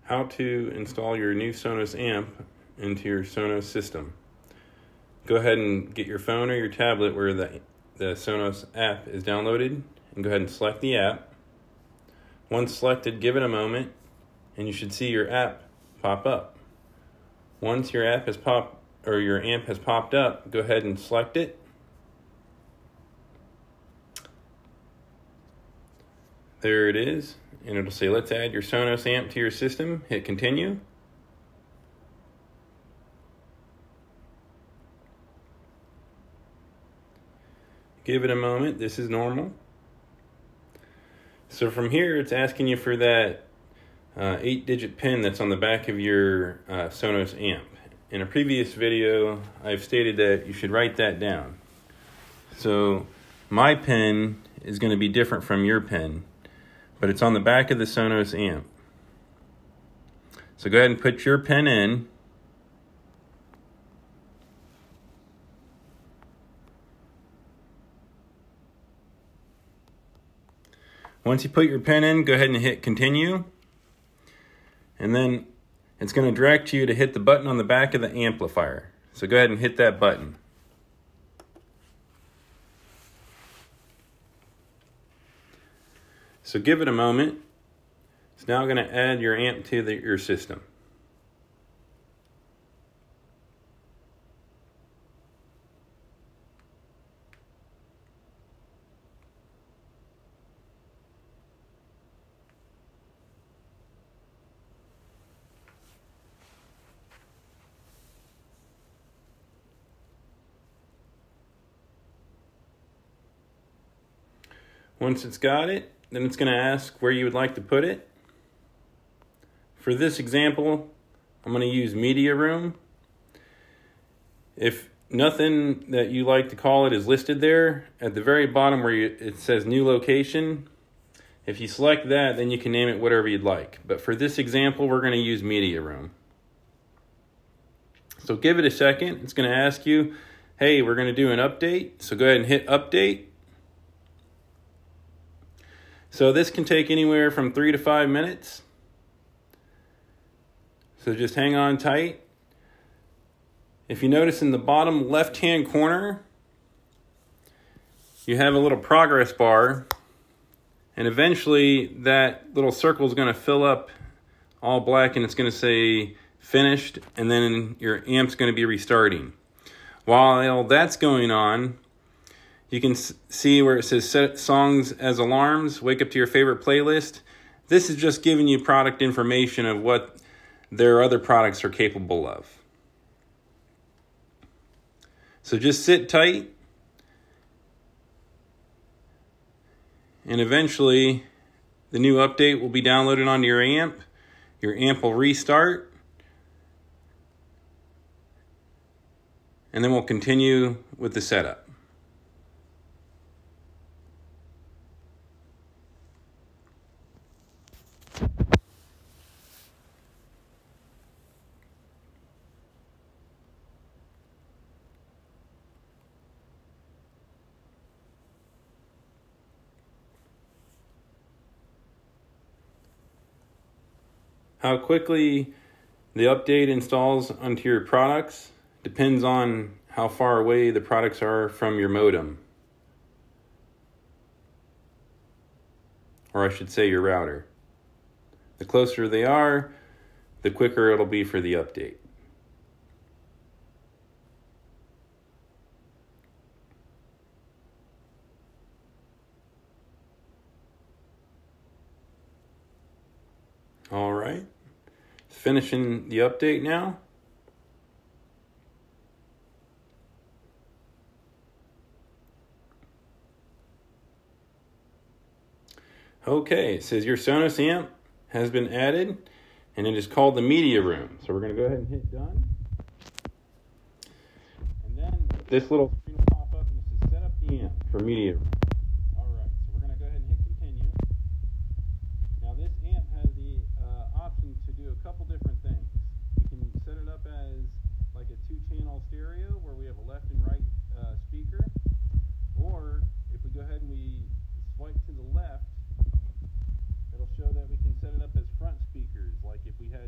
how to install your new Sonos amp into your Sonos system. Go ahead and get your phone or your tablet where the Sonos app is downloaded and go ahead and select the app. Once selected, give it a moment and you should see your app pop up. Once your app has your amp has popped up, go ahead and select it. There it is, and it'll say let's add your Sonos amp to your system. Hit continue. Give it a moment. This is normal. So from here, it's asking you for that 8-digit PIN that's on the back of your Sonos amp. In a previous video, I've stated that you should write that down. So my PIN is going to be different from your PIN, but it's on the back of the Sonos amp. So go ahead and put your PIN in. Once you put your PIN in, go ahead and hit continue. And then it's going to direct you to hit the button on the back of the amplifier. So go ahead and hit that button. So give it a moment. It's now going to add your amp to your system. Once it's got it, then it's going to ask where you would like to put it. For this example, I'm going to use media room. If nothing that you like to call it is listed there, at the very bottom where it says new location, if you select that, then you can name it whatever you'd like. But for this example, we're going to use media room. So give it a second. It's going to ask you, hey, we're going to do an update. So go ahead and hit update. So this can take anywhere from 3 to 5 minutes. So just hang on tight. If you notice in the bottom left-hand corner, you have a little progress bar, and eventually that little circle is going to fill up all black and it's going to say finished, and then your amp's going to be restarting. While that's going on, you can see where it says set songs as alarms, wake up to your favorite playlist. This is just giving you product information of what their other products are capable of. So just sit tight, and eventually the new update will be downloaded onto your amp. Your amp will restart, and then we'll continue with the setup. How quickly the update installs onto your products depends on how far away the products are from your modem. Or I should say your router. The closer they are, the quicker it'll be for the update. All right. Finishing the update now. Okay, it says your Sonos amp has been added and it is called the media room. So we're going to go ahead and hit done. And then this little screen will pop up and it says set up the amp for media room. All right, so we're going to go ahead and hit continue. Now this amp has the option to do a couple different things. We can set it up as like a 2-channel stereo where we have a left and right speaker, or if we go ahead and we swipe to the left, it'll show that we can set it up as front speakers, like if we had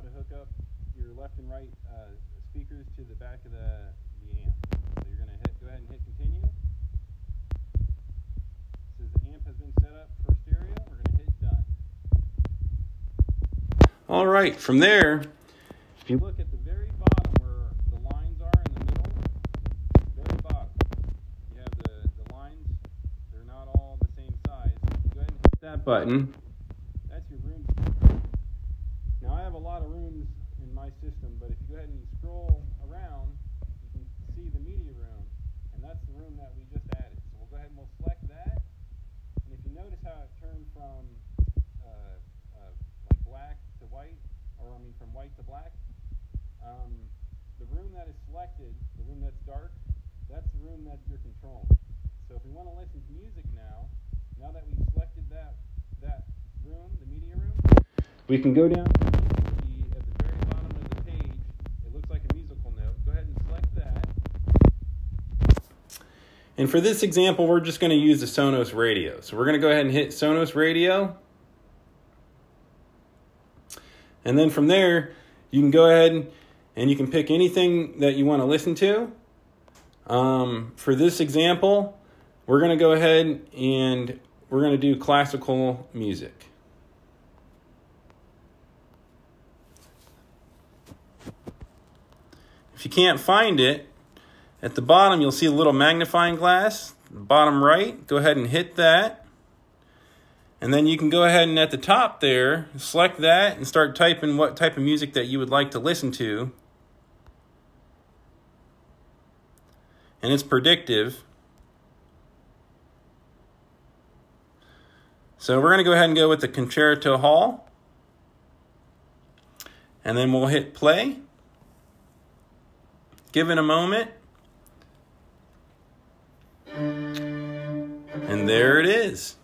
how to hook up your left and right speakers to the back of the amp. So you're going to go ahead and hit continue. It says the amp has been set up for stereo. We're going to hit done. All right, from there, if you look at the very bottom where the lines are in the middle, very bottom, you have the lines, they're not all the same size. Go ahead and hit that button. That's your room. Now I have a lot of rooms in my system, but if you go ahead and scroll around, you can see the media room, and that's the room that we just added. So we'll go ahead and we'll select that, and if you notice how it turned from like black to white, or I mean from white to black, the room that is selected, the room that's dark, that's the room that you're controlling. So if we want to listen to music now that we've selected that room, the media room, we can go down to music key at the very bottom of the page. It looks like a musical note. Go ahead and select that. And for this example, we're just going to use the Sonos radio. So we're going to go ahead and hit Sonos radio. And then from there, you can go ahead and you can pick anything that you want to listen to. For this example, we're going to go ahead and we're going to do classical music. If you can't find it, at the bottom you'll see a little magnifying glass, bottom right. Go ahead and hit that. And then you can go ahead and at the top there, select that and start typing what type of music that you would like to listen to. And it's predictive. So we're going to go ahead and go with the Concerto Hall. And then we'll hit play. Give it a moment. And there it is.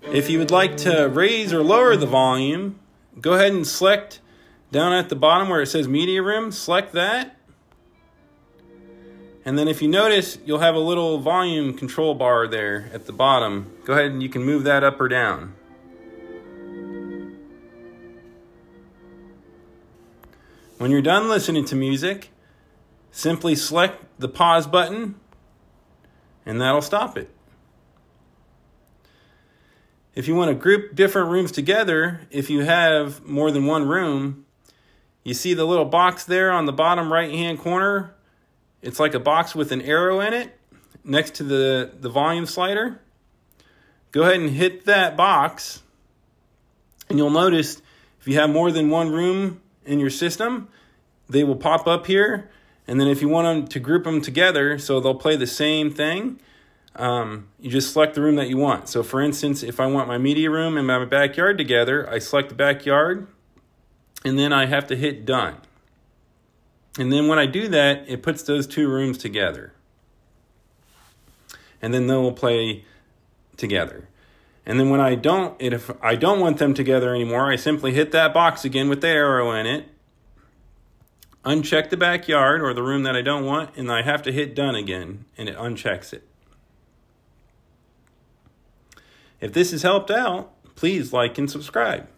If you would like to raise or lower the volume, go ahead and select down at the bottom where it says Media Room, select that. And then if you notice, you'll have a little volume control bar there at the bottom. Go ahead and you can move that up or down. When you're done listening to music, simply select the pause button and that'll stop it. If you want to group different rooms together, if you have more than one room, you see the little box there on the bottom right-hand corner. It's like a box with an arrow in it next to the volume slider. Go ahead and hit that box, and you'll notice if you have more than one room in your system, they will pop up here. And then if you want them to group them together so they'll play the same thing, you just select the room that you want. So for instance, if I want my media room and my backyard together, I select the backyard, and then I have to hit done. And then when I do that, it puts those two rooms together. And then they will play together. And then when if I don't want them together anymore, I simply hit that box again with the arrow in it, uncheck the backyard or the room that I don't want, and I have to hit done again, and it unchecks it. If this has helped out, please like and subscribe.